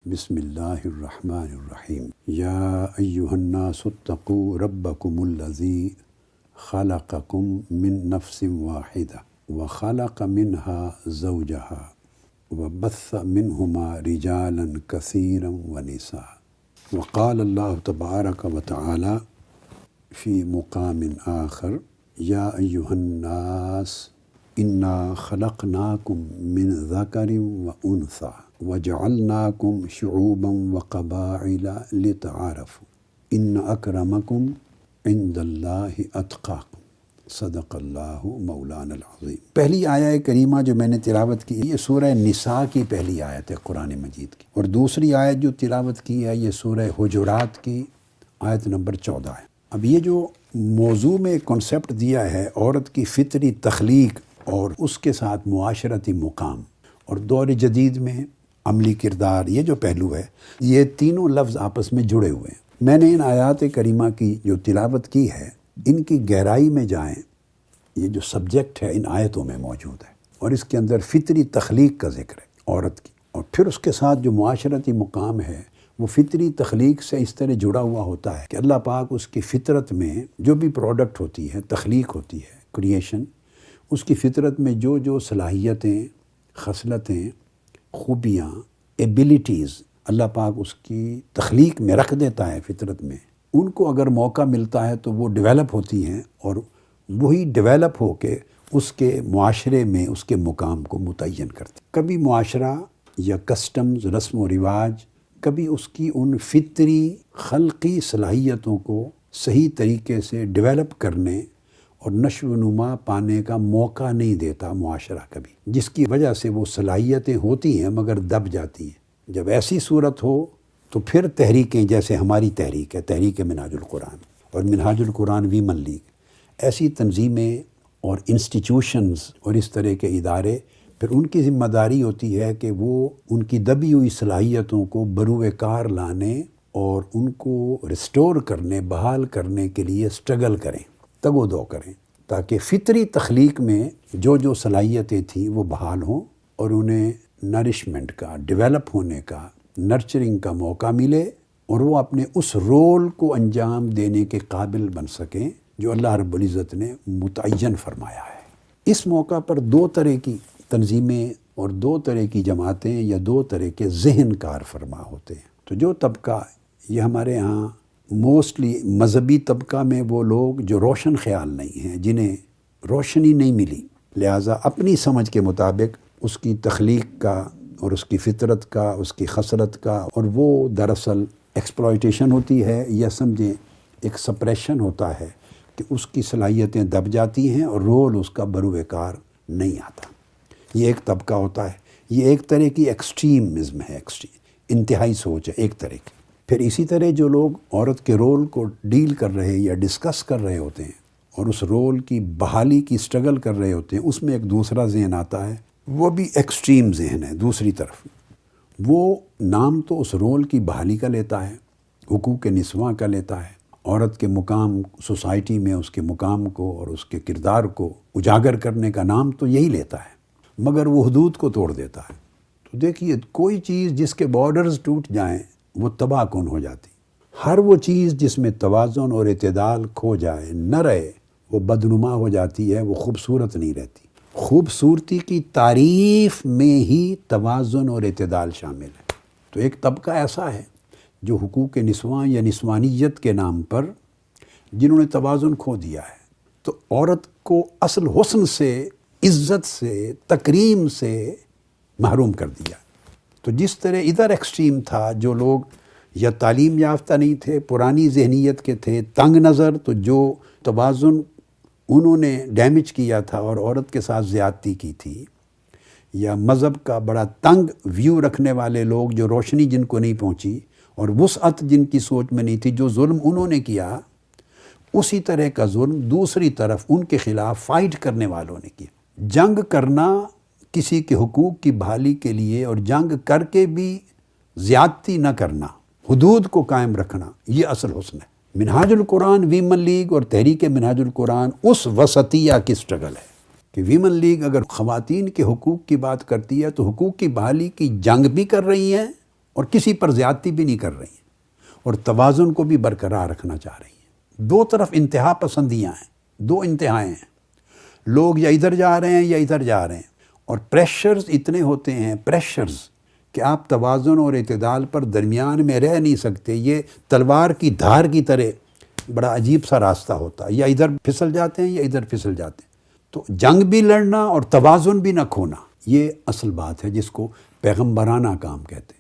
بسم اللہ الرحمن الرحیم یا ایہا الناس اتقوا ربکم الذی خلقکم من نفس واحدہ وخلق منها زوجها وبث منہما رجالا کثیرا ونساء وقال اللہ تبارک وتعالی فی مقام آخر یا ایہا الناس انا خلقناکم من ذکر وانثی وجعلناکم شعوبا وقبائل لتعارفوا ان اکرمکم عند اللہ اتقاکم صدق اللہ مولانا العظیم۔ پہلی آیہ کریمہ جو میں نے تلاوت کی یہ سورہ نساء کی پہلی آیت ہے قرآن مجید کی، اور دوسری آیت جو تلاوت کی ہے یہ سورہ حجرات کی آیت نمبر 14 ہے۔ اب یہ جو موضوع میں کنسیپٹ دیا ہے عورت کی فطری تخلیق اور اس کے ساتھ معاشرتی مقام اور دور جدید میں عملی کردار، یہ جو پہلو ہے یہ تینوں لفظ آپس میں جڑے ہوئے ہیں۔ میں نے ان آیات کریمہ کی جو تلاوت کی ہے ان کی گہرائی میں جائیں، یہ جو سبجیکٹ ہے ان آیتوں میں موجود ہے اور اس کے اندر فطری تخلیق کا ذکر ہے عورت کی، اور پھر اس کے ساتھ جو معاشرتی مقام ہے وہ فطری تخلیق سے اس طرح جڑا ہوا ہوتا ہے کہ اللہ پاک اس کی فطرت میں جو بھی پروڈکٹ ہوتی ہے، تخلیق ہوتی ہے، کریشن، اس کی فطرت میں جو صلاحیتیں، خصلتیں، خوبیاں، ایبیلیٹیز اللہ پاک اس کی تخلیق میں رکھ دیتا ہے فطرت میں، ان کو اگر موقع ملتا ہے تو وہ ڈیولپ ہوتی ہیں اور وہی ڈیولپ ہو کے اس کے معاشرے میں اس کے مقام کو متعین کرتے۔ کبھی معاشرہ یا کسٹمز، رسم و رواج کبھی اس کی ان فطری خلقی صلاحیتوں کو صحیح طریقے سے ڈیولپ کرنے اور نشو و نما پانے کا موقع نہیں دیتا معاشرہ کبھی، جس کی وجہ سے وہ صلاحیتیں ہوتی ہیں مگر دب جاتی ہیں۔ جب ایسی صورت ہو تو پھر تحریکیں جیسے ہماری تحریک ہے، تحریک منہاج القرآن اور منہاج القرآن ویمن لیگ، ایسی تنظیمیں اور انسٹیٹیوشنز اور اس طرح کے ادارے، پھر ان کی ذمہ داری ہوتی ہے کہ وہ ان کی دبی ہوئی صلاحیتوں کو بروئے کار لانے اور ان کو ریسٹور کرنے، بحال کرنے کے لیے سٹرگل کریں، تگ و دو کریں، تاکہ فطری تخلیق میں جو صلاحیتیں تھیں وہ بحال ہوں اور انہیں نرشمنٹ کا، ڈیولپ ہونے کا، نرچرنگ کا موقع ملے اور وہ اپنے اس رول کو انجام دینے کے قابل بن سکیں جو اللہ رب العزت نے متعین فرمایا ہے۔ اس موقع پر دو طرح کی تنظیمیں اور دو طرح کی جماعتیں یا دو طرح کے ذہن کار فرما ہوتے ہیں۔ تو جو طبقہ، یہ ہمارے ہاں موسٹلی مذہبی طبقہ میں وہ لوگ جو روشن خیال نہیں ہیں، جنہیں روشنی نہیں ملی، لہٰذا اپنی سمجھ کے مطابق اس کی تخلیق کا اور اس کی فطرت کا، اس کی خصلت کا، اور وہ دراصل ایکسپلائٹیشن ہوتی ہے یا سمجھیں ایک سپریشن ہوتا ہے کہ اس کی صلاحیتیں دب جاتی ہیں اور رول اس کا بروئے کار نہیں آتا۔ یہ ایک طبقہ ہوتا ہے، یہ ایک طرح کی ایکسٹریمزم ہے، انتہائی سوچ ہے ایک طرح کی۔ پھر اسی طرح جو لوگ عورت کے رول کو ڈیل کر رہے یا ڈسکس کر رہے ہوتے ہیں اور اس رول کی بحالی کی سٹرگل کر رہے ہوتے ہیں، اس میں ایک دوسرا ذہن آتا ہے، وہ بھی ایکسٹریم ذہن ہے دوسری طرف۔ وہ نام تو اس رول کی بحالی کا لیتا ہے، حقوق نسواں کا لیتا ہے، عورت کے مقام سوسائٹی میں اس کے مقام کو اور اس کے کردار کو اجاگر کرنے کا نام تو یہی لیتا ہے، مگر وہ حدود کو توڑ دیتا ہے۔ تو دیکھیے، کوئی چیز جس کے بارڈرز ٹوٹ جائیں وہ تباہ کن ہو جاتی، ہر وہ چیز جس میں توازن اور اعتدال کھو جائے، نہ رہے، وہ بدنما ہو جاتی ہے، وہ خوبصورت نہیں رہتی۔ خوبصورتی کی تعریف میں ہی توازن اور اعتدال شامل ہے۔ تو ایک طبقہ ایسا ہے جو حقوق نسواں یا نسوانیت کے نام پر جنہوں نے توازن کھو دیا ہے، تو عورت کو اصل حسن سے، عزت سے، تکریم سے محروم کر دیا۔ تو جس طرح ادھر ایکسٹریم تھا، جو لوگ یا تعلیم یافتہ نہیں تھے، پرانی ذہنیت کے تھے، تنگ نظر، تو جو توازن انہوں نے ڈیمیج کیا تھا اور عورت کے ساتھ زیادتی کی تھی، یا مذہب کا بڑا تنگ ویو رکھنے والے لوگ جو روشنی جن کو نہیں پہنچی اور وسعت جن کی سوچ میں نہیں تھی، جو ظلم انہوں نے کیا، اسی طرح کا ظلم دوسری طرف ان کے خلاف فائٹ کرنے والوں نے کیا۔ جنگ کرنا کسی کے حقوق کی بحالی کے لیے، اور جنگ کر کے بھی زیادتی نہ کرنا، حدود کو قائم رکھنا، یہ اصل حسن ہے۔ منہاج القرآن ویمن لیگ اور تحریک منہاج القرآن اس وسطیہ کی سٹرگل ہے کہ ویمن لیگ اگر خواتین کے حقوق کی بات کرتی ہے تو حقوق کی بحالی کی جنگ بھی کر رہی ہیں اور کسی پر زیادتی بھی نہیں کر رہی ہیں، اور توازن کو بھی برقرار رکھنا چاہ رہی ہیں۔ دو طرف انتہا پسندیاں ہیں، دو انتہائیں ہیں، لوگ یا ادھر جا رہے ہیں یا ادھر جا رہے ہیں، اور پریشرز اتنے ہوتے ہیں، پریشرز، کہ آپ توازن اور اعتدال پر درمیان میں رہ نہیں سکتے۔ یہ تلوار کی دھار کی طرح بڑا عجیب سا راستہ ہوتا ہے، یا ادھر پھسل جاتے ہیں یا ادھر پھسل جاتے ہیں۔ تو جنگ بھی لڑنا اور توازن بھی نہ کھونا، یہ اصل بات ہے جس کو پیغمبرانہ کام کہتے ہیں۔